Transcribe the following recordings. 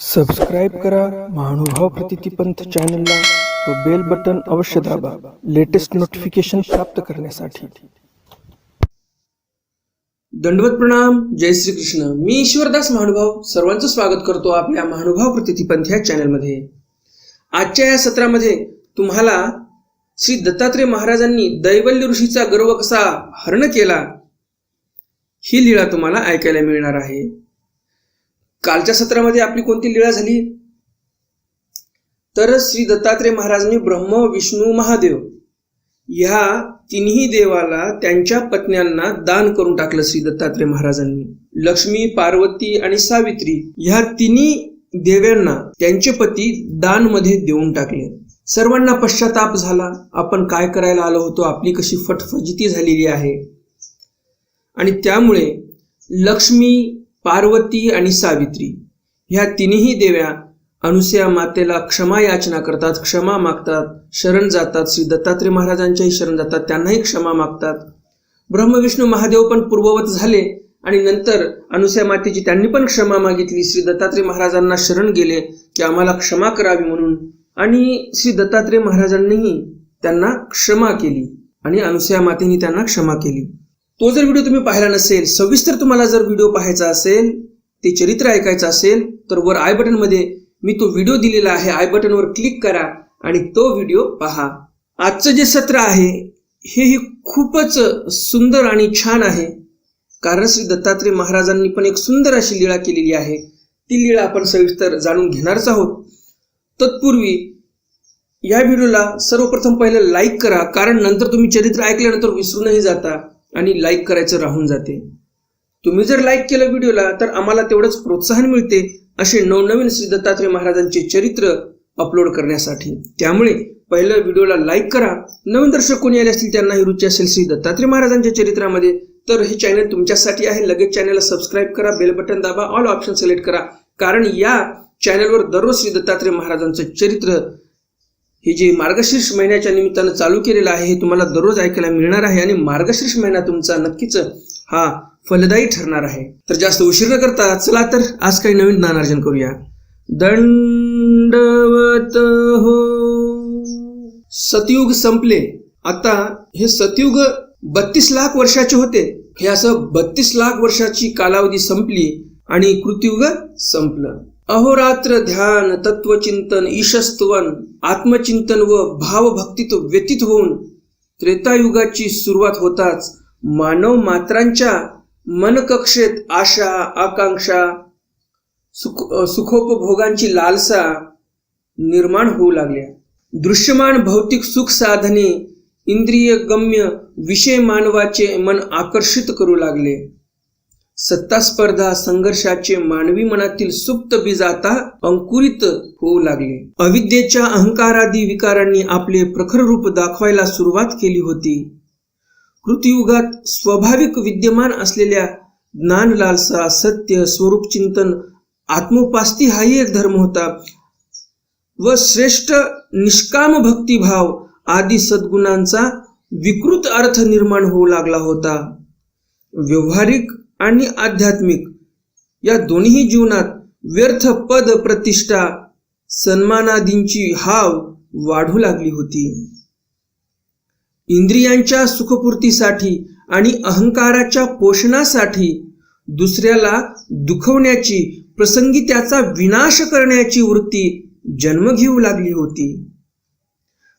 Subscribe करा महानुभाव प्रतिपंथ चॅनलला व बेल बटन अवश्य दाबा लेटेस्ट नोटिफिकेशन प्राप्त करण्यासाठी। दंडवत प्रणाम। जय श्री कृष्ण। मी ईश्वरदास महानुभाव सर्वांचं स्वागत करतो आपल्या महानुभाव प्रतिपंथ या चॅनलमध्ये। आजच्या या सत्रामध्ये तुम्हाला श्री दत्तात्रय महाराजांनी दैवल्य ऋषीचा गर्व कसा हरण केला ही लीळा तुम्हाला ऐकायला मिळणार आहे। कालच्या सत्रामध्ये आपली कोणती लीळा झाली तर श्री दत्तात्रय महाराजांनी ब्रह्म विष्णू महादेव या तिन्ही देवाला त्यांच्या पत्न्यांना दान करून टाकलं। श्री दत्तात्रय महाराजांनी लक्ष्मी, पार्वती आणि सावित्री ह्या तिन्ही देव्यांना त्यांचे पती दान मध्ये देऊन टाकले। सर्वांना पश्चाताप झाला, आपण काय करायला आलो होतो, आपली कशी फटफजिती झालेली आहे। आणि त्यामुळे लक्ष्मी, पार्वती आणि सावित्री ह्या तिन्ही देव्या अनुसया मातेला क्षमा याचना करतात, क्षमा मागतात, शरण जातात, श्री दत्तात्रय महाराजांच्याही शरण जातात, त्यांनाही क्षमा मागतात। ब्रह्म विष्णू महादेव पण पूर्ववत झाले आणि नंतर अनुसया मातेची त्यांनी पण क्षमा मागितली, श्री दत्तात्रय महाराजांना शरण गेले की आम्हाला क्षमा करावी म्हणून, आणि श्री दत्तात्रय महाराजांनीही त्यांना क्षमा केली आणि अनुसया मातेने त्यांना क्षमा केली। तो जर व्हिडिओ तुम्ही पाहिला नसेल, सविस्तर तुम्हाला जर व्हिडिओ पाहायचा असेल, ते चरित्र ऐकायचं असेल तर वर आय बटन मध्ये मी तो व्हिडिओ दिलेला आहे, आय बटनवर क्लिक करा आणि तो व्हिडिओ पहा। आजचं जे सत्र आहे हे खूपच सुंदर आणि छान आहे, कारण श्री दत्तात्रय महाराजांनी पण एक सुंदर अशी लीळा केलेली आहे। ती लीळा आपण सविस्तर जाणून घेणारच आहोत। तत्पूर्वी या व्हिडिओला सर्वप्रथम पहिलं लाईक करा, कारण नंतर तुम्ही चरित्र ऐकल्यानंतर विसरूनही जाता आणि लाईक करायचं राहून जाते। तुम्ही जर लाईक केलं व्हिडिओला तर आम्हाला तेवढंच प्रोत्साहन मिळते असे नवनवीन श्री दत्तात्रय महाराजांचे चरित्र अपलोड करण्यासाठी। त्यामुळे पहिलं व्हिडिओला लाईक करा। नवीन दर्शक कोणी आले असतील, त्यांनाही रुची असेल श्री दत्तात्रय महाराजांच्या चरित्रामध्ये, तर हे चॅनल तुमच्यासाठी आहे। लगेच चॅनलला सबस्क्राईब करा, बेल बटन दाबा, ऑल ऑप्शन सिलेक्ट करा, कारण या चॅनलवर दररोज श्री दत्तात्रय महाराजांचं चरित्र हे जे मार्गशीर्ष महिन्याच्या निमित्तानं चालू केलेलं आहे हे तुम्हाला दररोज ऐकायला मिळणार आहे आणि मार्गशीर्ष महिना तुमचा नक्कीच हा फलदायी ठरणार आहे। तर जास्त उशीर न करता चला तर आज काही नवीन ज्ञानार्जन करूया। दंडवत हो। सतयुग संपले। आता हे सतयुग 32 लाख वर्षाचे होते, हे असं 32 लाख वर्षाची कालावधी संपली आणि कृतयुग संपलं। अहोरात्र ध्यान, तत्वचिंतन, ईशस्तवन, आत्मचिंतन व भावभक्तीत व्यतीत होऊन त्रेतायुगाची सुरुवात होताच मानव मात्रांच्या मनकक्षेत आशा, आकांक्षा, सुखोपभोगांची लालसा निर्माण होऊ लागल्या। दृश्यमान भौतिक सुख साधने, इंद्रिय गम्य विषय मानवाचे मन आकर्षित करू लागले। सत्ता स्पर्धा संघर्षाचे मानवी मनातील सुप्त बीज आता अंकुरित होऊ लागले। अविद्येच्या अहंकारादी विकारांनी आपले प्रखर रूप दाखवायला सुरुवात केली होती। कृतयुगात स्वाभाविक विद्यमान असलेल्या ज्ञान लालसा, सत्य, स्वरूप चिंतन, आत्मोपास्ती हाही एक धर्म होता व श्रेष्ठ निष्काम भक्तिभाव आदी सद्गुणांचा विकृत अर्थ निर्माण होऊ लागला होता। व्यवहारिक आणि आध्यात्मिक या दोन्ही जीवनात व्यर्थ पद, प्रतिष्ठा, सन्मानादींची हाव वाढू लागली होती। इंद्रियांच्या सुखपूर्तीसाठी आणि अहंकाराच्या पोषणासाठी दुसऱ्याला दुखवण्याची, प्रसंगी त्याचा विनाश करण्याची वृत्ती जन्म घेऊ लागली होती।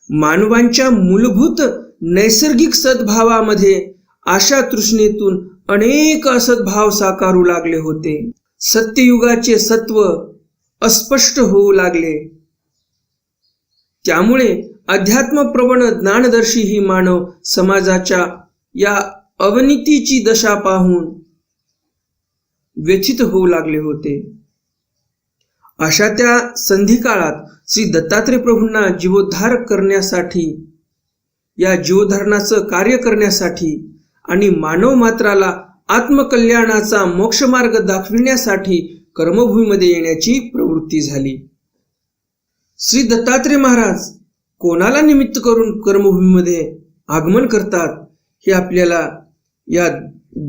मानवांच्या मूलभूत नैसर्गिक सद्भावामध्ये आशा तृष्णेतून अनेक असद्भाव साकारू लागले होते। सत्ययुगाचे सत्व अस्पष्ट होऊ लागले। त्यामुळे अध्यात्मप्रवण ज्ञानदर्शी ही मानव समाजाच्या या अवनीतीची दशा पाहून व्यथित होऊ लागले होते। अशा त्या संधी काळात श्री दत्तात्रय प्रभूंना जीवोद्धार करण्यासाठी, या जीवोद्धारणाचं कार्य करण्यासाठी आणि मानव मात्राला आत्मकल्याणाचा मोक्षमार्ग दाखविण्यासाठी कर्मभूमीमध्ये येण्याची प्रवृत्ती झाली। श्री दत्तात्रय महाराज कोणाला निमित्त करून कर्मभूमीमध्ये आगमन करतात हे आपल्याला या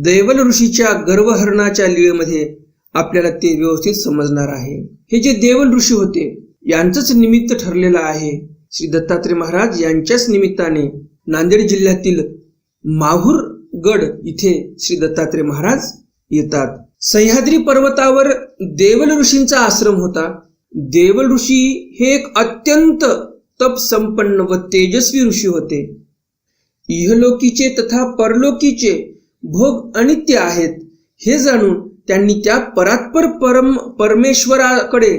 दैवल ऋषीच्या गर्वहरणाच्या लीळेमध्ये आपल्याला ते व्यवस्थित समजणार आहे. हे जे देवल ऋषी होते यांचंच निमित्त ठरलेलं आहे. श्री दत्तात्रय महाराज यांच्याच निमित्ताने नांदेड जिल्ह्यातील माहूर गड इथे श्री दत्तात्रय महाराज येतात. सह्याद्री पर्वतावर देवल ऋषींचा आश्रम होता. देवल ऋषी हे एक अत्यंत तप संपन्न व तेजस्वी ऋषी होते. इहलोकीचे तथा परलोकीचे भोग अनित्य आहेत हे जाणून त्यांनी त्या परात्पर परमेश्वराकडे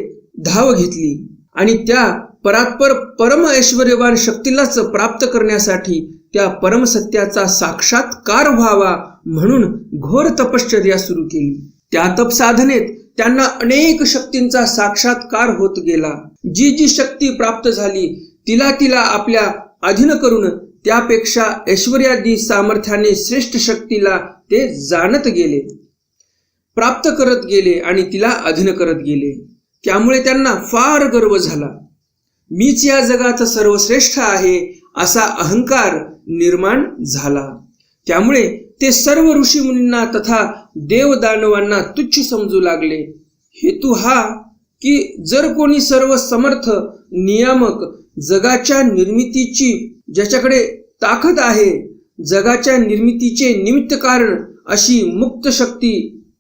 धाव घेतली आणि त्या परात्पर परम ऐश्वर्यवान शक्तीलाच प्राप्त करण्यासाठी त्या परमसत्याचा साक्षात्कार व्हावा म्हणून घोर तपश्चर्या सुरू केली. त्या तपसाधनेत त्यांना अनेक शक्तींचा साक्षात्कार होत गेला. जी जी शक्ती प्राप्त झाली तिला तिला आपल्या अधीन करून त्यापेक्षा ऐश्वर्यादी सामर्थ्याने श्रेष्ठ शक्तीला ते जाणत गेले, प्राप्त करत गेले आणि तिला अधीन करत गेले. त्यामुळे त्यांना फार गर्व झाला. मीच या जगात सर्वश्रेष्ठ आहे असा अहंकार निर्माण झाला. त्यामुळे ते सर्व ऋषी मुनींना तथा देवदानवांना तुच्छ समजू लागले. हेतू हा की जर कोणी सर्व समर्थ नियामक जगाच्या निर्मितीची ज्याच्याकडे ताकद आहे, जगाच्या निर्मितीचे निमित्त कारण अशी मुक्त शक्ती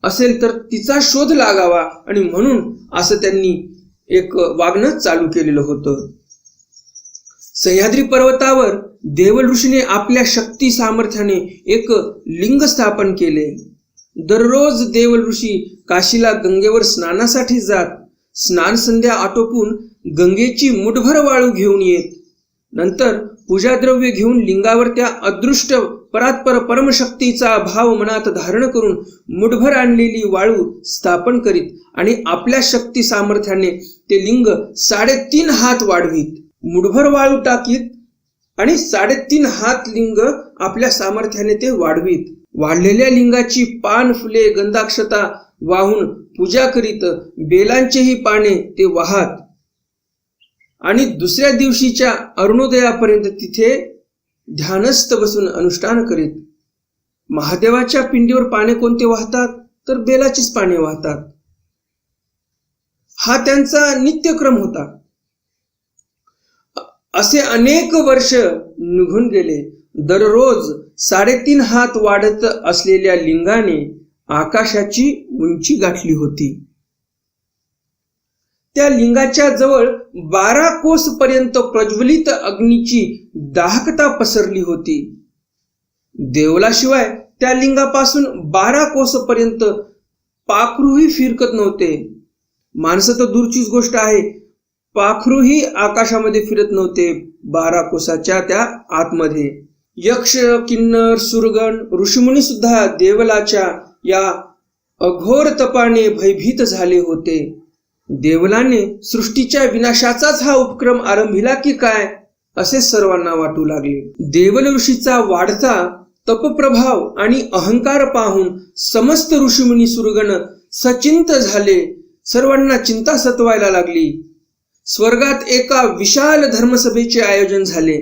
असेल तर तिचा शोध लागावा आणि म्हणून असं त्यांनी एक वागणं चालू केलेलं होतं. सह्याद्री पर्वतावर देवल ऋषीने आपल्या शक्ती सामर्थ्याने एक लिंग स्थापन केले. दररोज देवल ऋषी काशीला गंगेवर स्नानासाठी जात. स्नान संध्या आटोपून गंगेची मुठभर वाळू घेऊन येत. नंतर पूजाद्रव्य घेऊन लिंगावर त्या अदृष्ट परात्पर परमशक्तीचा भाव मनात धारण करून मुठभर आणलेली वाळू स्थापन करीत आणि आपल्या शक्ती सामर्थ्याने ते लिंग 3.5 हात वाढवीत. मुठभर वाळू टाकीत आणि 3.5 हात लिंग आपल्या सामर्थ्याने ते वाढवीत. वाढलेल्या लिंगाची पान फुले गंधाक्षता वाहून पूजा करीत बेलांचेही पाने ते वाहत आणि दुसऱ्या दिवशीच्या अरुणोदयापर्यंत तिथे ध्यानस्थ बसून अनुष्ठान करीत. महादेवाच्या पिंडीवर पाने कोणते वाहतात तर बेलाचीच पाने वाहतात. हा त्यांचा नित्यक्रम होता. असे अनेक वर्ष निघून गेले. दररोज 3.5 हात वाढत असलेल्या लिंगाने आकाशाची उंची गाठली होती. त्या लिंगाच्या जवळ 12 कोस पर्यंत प्रज्वलित अग्नीची दाहकता पसरली होती. देवलाशिवाय त्या लिंगापासून 12 कोस पर्यंत पाखरूही फिरकत नव्हते. माणसं तर दूरचीच गोष्ट आहे, पाखरूही आकाशामध्ये फिरत नव्हते 12 कोसाच्या त्या आतमध्ये. यक्ष किन्नर सुरगण ऋषीमुनी सुद्धा देवलाच्या या अघोर तपाने भयभीत झाले होते. देवलाने सृष्टीच्या विनाशाचाच हा उपक्रम आरंभिला की काय असे सर्वांना वाटू लागले. देवल ऋषीचा वाढता तपप्रभाव आणि अहंकार पाहून समस्त ऋषीमुनी सुरगण सचिंत झाले. सर्वांना चिंता सतवायला लागली. स्वर्गात एका विशाल धर्मसभेचे आयोजन झाले.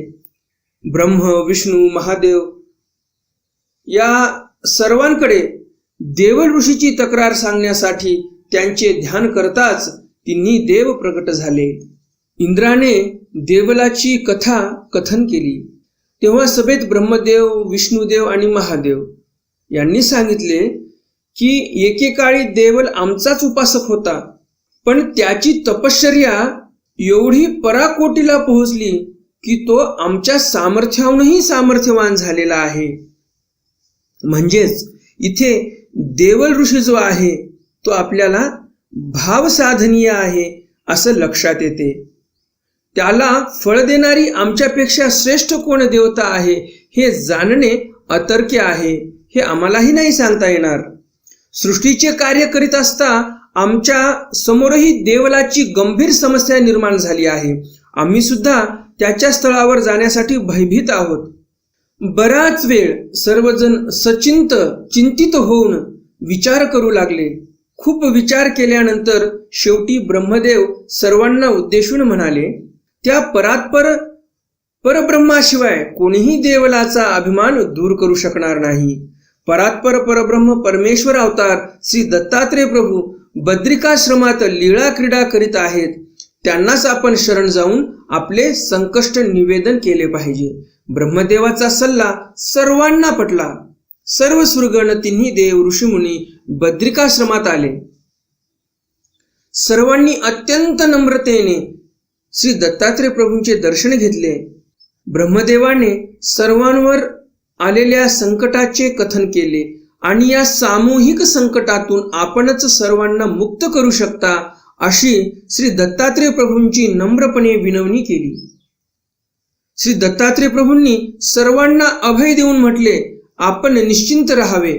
ब्रह्म विष्णू महादेव या सर्वांकडे देवल ऋषीची तक्रार सांगण्यासाठी त्यांचे ध्यान करताच तिन्ही देव प्रकट झाले. इंद्राने देवलाची कथा कथन केली. तेव्हा सभेत ब्रह्मदेव विष्णुदेव आणि महादेव यांनी सांगितले की एकेकाळी देवल आमचाच उपासक होता, पण त्याची तपश्चर्या एवढी पराकोटीला पोहोचली की तो आमच्या सामर्थ्याहूनही सामर्थ्यवान झालेला आहे. म्हणजेच इथे देवल ऋषी जो आहे तो आपल्याला भावसाधनीय आहे असं लक्षात येते. त्याला फळ देणारी आमच्यापेक्षा श्रेष्ठ कोण देवता आहे हे जाणणे अतर्क्य आहे. हे आम्हालाही नाही सांगता येणार. सृष्टीचे कार्य करीत असता आमच्या समोरही देवलाची गंभीर समस्या निर्माण झाली आहे. आम्ही सुद्धा त्याच्या स्थळावर जाण्यासाठी भयभीत आहोत. बराच वेळ सर्वजण चिंतित होऊन विचार करू लागले. खूप विचार केल्यानंतर शेवटी ब्रह्मदेव सर्वांना उद्देशून म्हणाले, त्या परात्पर परब्रह्माशिवाय कोणीही देवलाचा अभिमान दूर करू शकणार नाही. परात्पर परब्रह्म परमेश्वर अवतार श्री दत्तात्रय प्रभू बद्रिकाश्रमात लीळा क्रीडा करीत आहेत त्यांनाच आपण शरण जाऊन आपले संकष्ट निवेदन केले पाहिजे. ब्रह्मदेवाचा सल्ला सर्वांना पटला. सर्व सुरगण तिन्ही देव ऋषीमुनी बद्रिकाश्रमात आले. सर्वांनी अत्यंत नम्रतेने श्री दत्तात्रय प्रभूंचे दर्शन घेतले. ब्रह्मदेवाने सर्वांवर आलेल्या संकटाचे कथन केले आणि या सामूहिक संकटातून आपणच सर्वांना मुक्त करू शकता अशी श्री दत्तात्रय प्रभूंची नम्रपणे विनवणी केली. श्री दत्तात्रय प्रभूंनी सर्वांना अभय देऊन म्हटले, आपण निश्चिंत राहावे.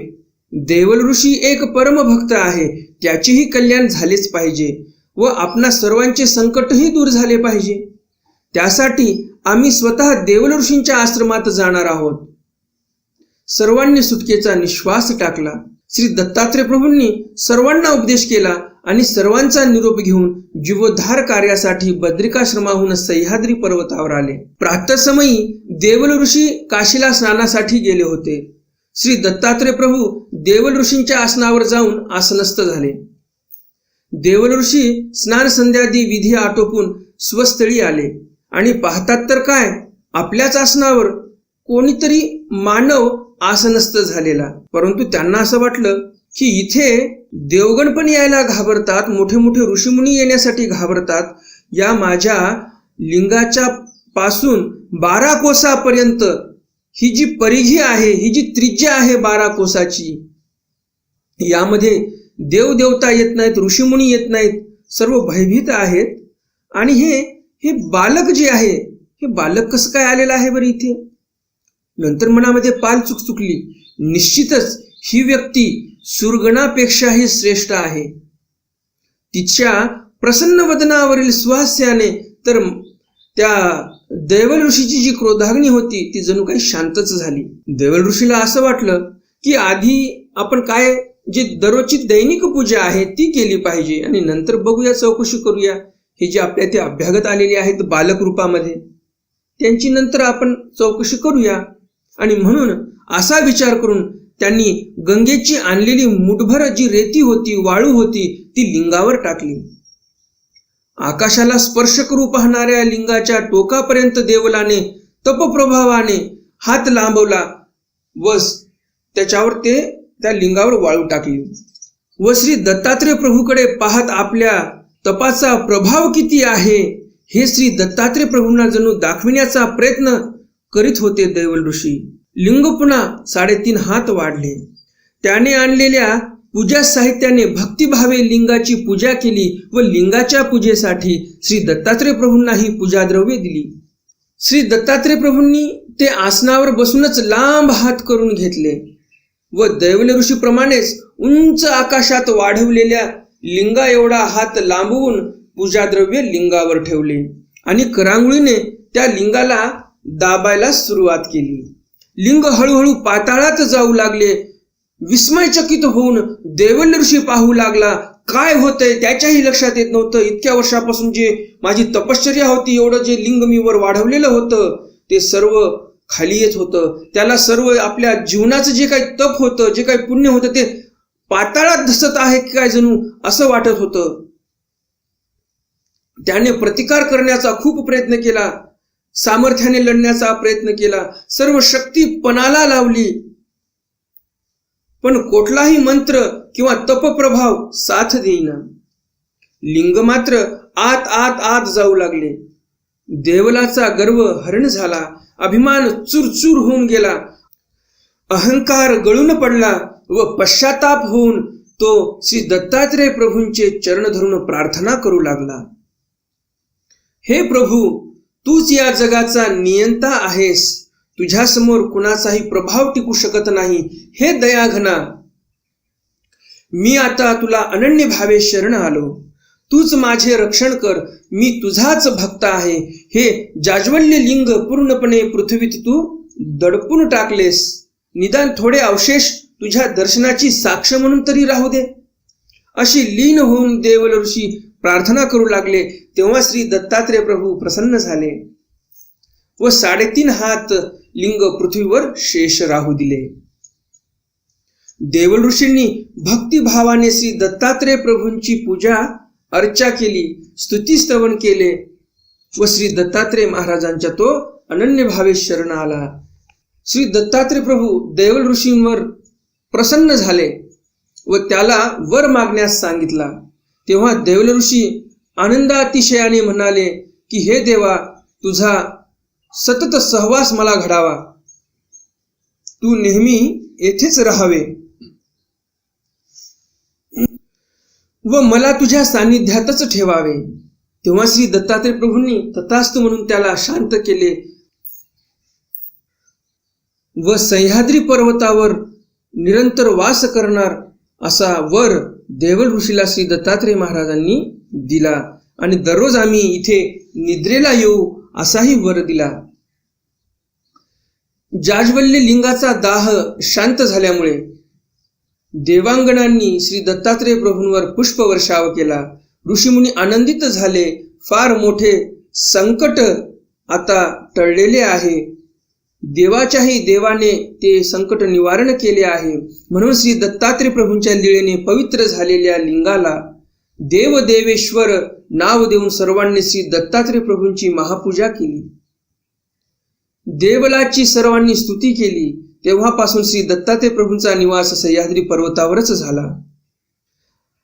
देवल ऋषी एक परमभक्त आहे, त्याचेही कल्याण झालेच पाहिजे व आपणा सर्वांचे संकटही दूर झाले पाहिजे. त्यासाठी आम्ही स्वतः देवल ऋषींच्या आश्रमात जाणार आहोत. सर्वांनी सुटकेचा निश्वास टाकला. श्री दत्तात्रय प्रभूंनी सर्वांना उपदेश केला आणि सर्वांचा निरोप घेऊन जीवोद्धार कार्यासाठी बद्रिकाश्रमाहून सह्याद्री पर्वतावर आले. प्रातःसमयी देवल ऋषी काशीला स्नानासाठी गेले होते. श्री दत्तात्रय प्रभू देवल ऋषींच्या आसनावर जाऊन आसनस्थ झाले. देवल ऋषी स्नान संध्यादी विधी आटोपून स्वस्थळी आले आणि पाहतात तर काय, आपल्याच आसनावर कोणीतरी मानव आसनस्थ झालेला. परंतु त्यांना असं वाटलं की इथे देवगण पण यायला घाबरतात, मोठे मोठे ऋषीमुनी येण्यासाठी घाबरतात. या माझ्या लिंगाच्या पासून 12 कोसापर्यंत ही जी परिघी आहे, ही जी त्रिज्या आहे 12 कोसाची, यामध्ये देवदेवता येत नाहीत, ऋषीमुनी येत नाहीत, सर्व भयभीत आहेत. आणि हे बालक जे आहे, हे बालक कसं काय आलेलं आहे बरं इथे? नंतर मनामध्ये पाल चुकचुकली. निश्चितच ही व्यक्ती सुरगणापेक्षाही श्रेष्ठ आहे. तिच्या प्रसन्न वदनावरील सुहास्याने तर त्या देवल ऋषीची जी क्रोधाग्नी होती ती जणू काही शांतच झाली. देवल ऋषीला असं वाटलं की आधी आपण काय जे दररोजची दैनिक पूजा आहे ती केली पाहिजे आणि नंतर बघूया, चौकशी करूया. हे जे आपल्या ते अभ्यागत आलेले आहेत बालक रूपामध्ये, त्यांची नंतर आपण चौकशी करूया. आणि म्हणून असा विचार करून त्यांनी गंगेची आणलेली मुठभर जी रेती होती, वाळू होती, ती लिंगावर टाकली. आकाशाला स्पर्श करू पाहणाऱ्या लिंगाच्या टोकापर्यंत देवलाने तपप्रभावाने हात लांबवला व त्याच्यावर त्या लिंगावर वाळू टाकली. व श्री दत्तात्रय प्रभूकडे पाहत आपल्या तपाचा प्रभाव किती आहे हे श्री दत्तात्रय प्रभूंना जणू दाखविण्याचा प्रयत्न करीत होते देवल ऋषी. लिंग पुन्हा 3.5 हात वाढले. त्याने आणलेल्या पूजा साहित्याने भक्तिभावे लिंगाची पूजा केली व लिंगाच्या पूजेसाठी श्री दत्तात्रय प्रभूंनाही पूजाद्रव्ये दिली. श्री दत्तात्रय प्रभूंनी ते आसनावर बसूनच लांब हात करून घेतले व दैवल ऋषीप्रमाणेच उंच आकाशात वाढवलेल्या लिंगा एवढा हात लांबवून पूजाद्रव्ये लिंगावर ठेवले आणि करांगुळीने त्या लिंगाला दाबायला सुरुवात केली. लिंग हळूहळू पाताळात जाऊ लागले. विस्मयचकित होऊन देवल ऋषी पाहू लागला. काय होतंय त्याच्याही लक्षात येत नव्हतं. इतक्या वर्षापासून जे माझी तपश्चर्या होती, एवढं जे लिंग मी वर वाढवलेलं होतं ते सर्व खाली येत होतं. त्याला सर्व आपल्या जीवनाचं जे काही तप होतं, जे काही पुण्य होतं ते पाताळात धसत आहे की काय जणू असं वाटत होतं. त्याने प्रतिकार करण्याचा खूप प्रयत्न केला, सामर्थ्याने लढण्याचा प्रयत्न केला, सर्व शक्ती पणाला लावली, पण कुठलाही मंत्र किंवा तपप्रभाव साथ देईना. लिंग मात्र आत आत आत जाऊ लागले. देवलाचा गर्व हरण झाला, अभिमान चूरचूर होऊन गेला, अहंकार गळून पडला व पश्चाताप होऊन तो श्री दत्तात्रय प्रभूंचे चरण धरून प्रार्थना करू लागला. हे प्रभू, तूच या जगाचा नियंता आहेस. तुझ्यासमोर कुणाचाही प्रभाव टिकू शकत नाही. हे दयाघना, मी आता तुला अनन्य भावे शरण आलो. तूच माझे रक्षण कर. मी तुझाच भक्त आहे. हे जाज्वल्य लिंग पूर्णपणे पृथ्वीत तू दडपून टाकलेस. निदान थोडे अवशेष तुझ्या दर्शनाची साक्ष म्हणून तरी राहू दे. अशी लीन होऊन देवल ऋषी प्रार्थना करू लागले. तेव्हा श्री दत्तात्रय प्रभू प्रसन्न झाले व 3.5 हात लिंग पृथ्वीवर शेष राहू दिले. देवल ऋषींनी भक्तिभावाने श्री दत्तात्रेय प्रभूंची पूजा अर्चा केली, स्तुतिस्तवन केले व श्री दत्तात्रेय महाराजांच्या तो अनन्य भावे शरण आला. श्री दत्तात्रेय प्रभू देवल ऋषींवर प्रसन्न झाले व त्याला वर मागण्यास सांगितला. तेव्हा देवल ऋषी आनंदातिशयाने म्हणाले की हे देवा, तुझा सतत सहवास मला घडावा, तू नेहमी येथेच राहावे व मला तुझ्या सानिध्यातच ठेवावे. तेव्हा श्री दत्तात्रेय प्रभूंनी तथास्तु म्हणून त्याला शांत केले व सह्याद्री पर्वतावर निरंतर वास करणार असा वर देवल ऋषीला श्री दत्तात्रेय महाराजांनी दिला आणि दररोज आम्ही इथे निद्रेला येऊ असाही वर दिला. जाज्वल्य लिंगाचा दाह शांत झाल्यामुळे देवांगणांनी श्री दत्तात्रेय प्रभूंवर पुष्पवर्षाव केला. ऋषीमुनी आनंदित झाले. फार मोठे संकट आता टळलेले आहे. देवाच्याही देवाने ते संकट निवारण केले आहे. म्हणून श्री दत्तात्रेय प्रभूंच्या लीळेने पवित्र झालेल्या लिंगाला देवदेवेश्वर नाव देऊन सर्वांनी श्री दत्तात्रेय प्रभूंची महापूजा केली. देवलाची सर्वांनी स्तुती केली. तेव्हापासून श्री दत्तात्रेय प्रभूंचा निवास सह्याद्री पर्वतावरच झाला.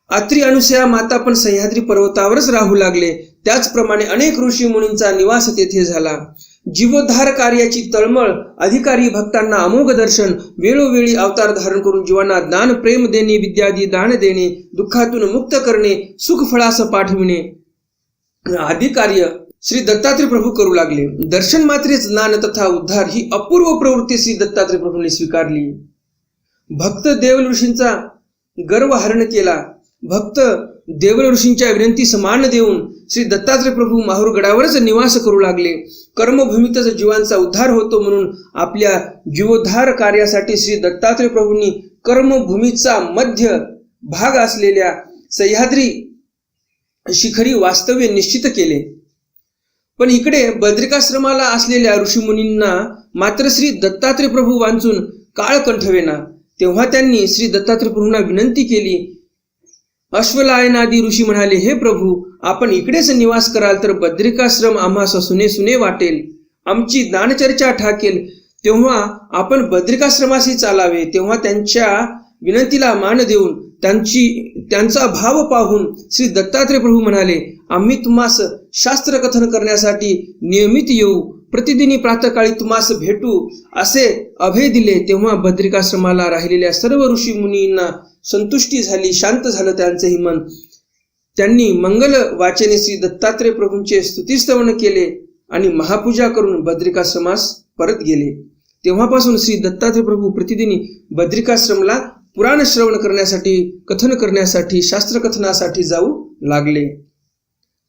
अत्री अनुसया माता पण सह्याद्री पर्वतावरच राहू लागले. त्याचप्रमाणे अनेक ऋषी मुनींचा निवास तेथे झाला. जीवोद्धार कार्याची तळमळ, अधिकारी भक्तांना अमोघ दर्शन, वेळोवेळी अवतार धारण करून जीवांना दान प्रेम देणे, विद्यादी दान देणे, दुःखातून मुक्त करणे, सुख फळास पाठविणे आदी कार्य श्री दत्तात्रेय प्रभू करू लागले. दर्शन मात्रेच ज्ञान तथा उद्धार ही अपूर्व प्रवृत्ती श्री दत्तात्रेय प्रभूंनी स्वीकारली. भक्त देवल ऋषींचा गर्व हरण केला. भक्त देवल ऋषींच्या विनंतीस मान देऊन श्री दत्तात्रेय प्रभू माहुरगडावरच निवास करू लागले. कर्मभूमीतच जीवांचा उद्धार होतो म्हणून आपल्या जीवोद्धार कार्यासाठी श्री दत्तात्रेय प्रभूंनी कर्मभूमीचा मध्य भाग असलेल्या सह्याद्री शिखरी वास्तव्य निश्चित केले. पण इकडे बद्रिकाश्रमाला असलेल्या ऋषीमुनींना मात्र श्री दत्तात्रेय प्रभू वांचून काळ कंठवेना. तेव्हा त्यांनी श्री दत्तात्रेय प्रभूंना विनंती केली. अश्वलायनादी ऋषी म्हणाले, हे प्रभू, आपण इकडेच निवास कराल तर बद्रिकाश्रम आम्हास सुने सुने वाटेल, आमची दानचर्चा ठाकेल. तेव्हा आपण बद्रिकाश्रमाशी चालावे. तेव्हा त्यांच्या विनंतीला मान देऊन त्यांचा भाव पाहून श्री दत्तात्रेय प्रभू म्हणाले, आम्ही तुम्हास शास्त्र कथन करण्यासाठी नियमित येऊ, प्रतिदिनी प्रातःकाळी तुम्हास भेटू असे अभय दिले. तेव्हा बद्रिकाश्रमाला राहिलेल्या सर्व ऋषी मुनींना संतुष्टी झाली, शांत झालं त्यांचेही मन. त्यांनी मंगल वाचेने श्री दत्तात्रेय प्रभूंचे स्तुतिस्तवन केले आणि महापूजा करून बद्रिकाश्रमास परत गेले. तेव्हापासून श्री दत्तात्रेय प्रभू प्रतिदिनी बद्रिकाश्रमला पुराण श्रवण करण्यासाठी, कथन करण्यासाठी, शास्त्रकथनासाठी जाऊ लागले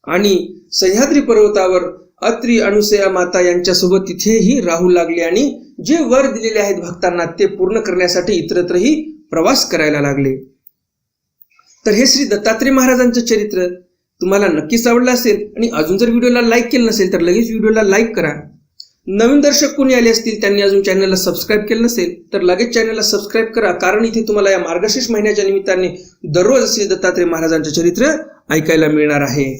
आणि सह्याद्री पर्वतावर अत्री अनुसया माता यांच्यासोबत तिथेही राहू लागले आणि जे वर दिलेले आहेत भक्तांना ते पूर्ण करण्यासाठी इतरत्रही प्रवास करायला लागले. तर हे श्री दत्तात्रेय महाराजांचं चरित्र तुम्हाला नक्कीच आवडलं असेल आणि अजून जर व्हिडिओला लाईक केलं नसेल तर लगेच व्हिडिओला लाईक करा. नवीन दर्शक कोणी आले असतील त्यांनी अजून चॅनलला सबस्क्राईब केलं नसेल तर लगेच चॅनलला सबस्क्राईब करा, कारण इथे तुम्हाला या मार्गशीर्ष महिन्याच्या निमित्ताने दररोज श्री दत्तात्रेय महाराजांचं चरित्र ऐकायला मिळणार आहे.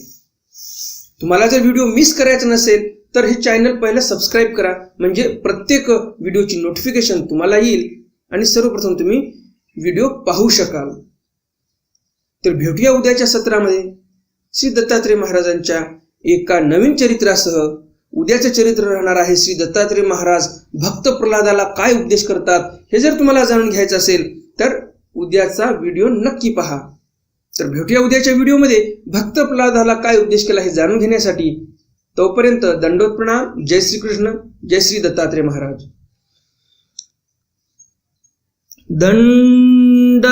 तुम्हाला जर व्हिडिओ मिस करायचा नसेल तर हे चॅनल पहिलं सबस्क्राईब करा, म्हणजे प्रत्येक व्हिडिओची नोटिफिकेशन तुम्हाला येईल आणि सर्वप्रथम तुम्ही व्हिडिओ पाहू शकाल. तर भेटूया उद्याच्या सत्रामध्ये श्री दत्तात्रेय महाराजांच्या एका नवीन चरित्रासह. उद्याचे चरित्र राहणार आहे श्री दत्तात्रेय महाराज भक्त प्रल्हादाला काय उपदेश करतात. हे जर तुम्हाला जाणून घ्यायचं असेल तर उद्याचा व्हिडिओ नक्की पहा. तर भेटूया उद्याच्या व्हिडिओमध्ये भक्त प्रल्हादाला काय उपदेश केला हे जाणून घेण्यासाठी. तोपर्यंत दंडोत प्रणाम. जय श्री कृष्ण. जय श्री दत्तात्रेय महाराज. दंड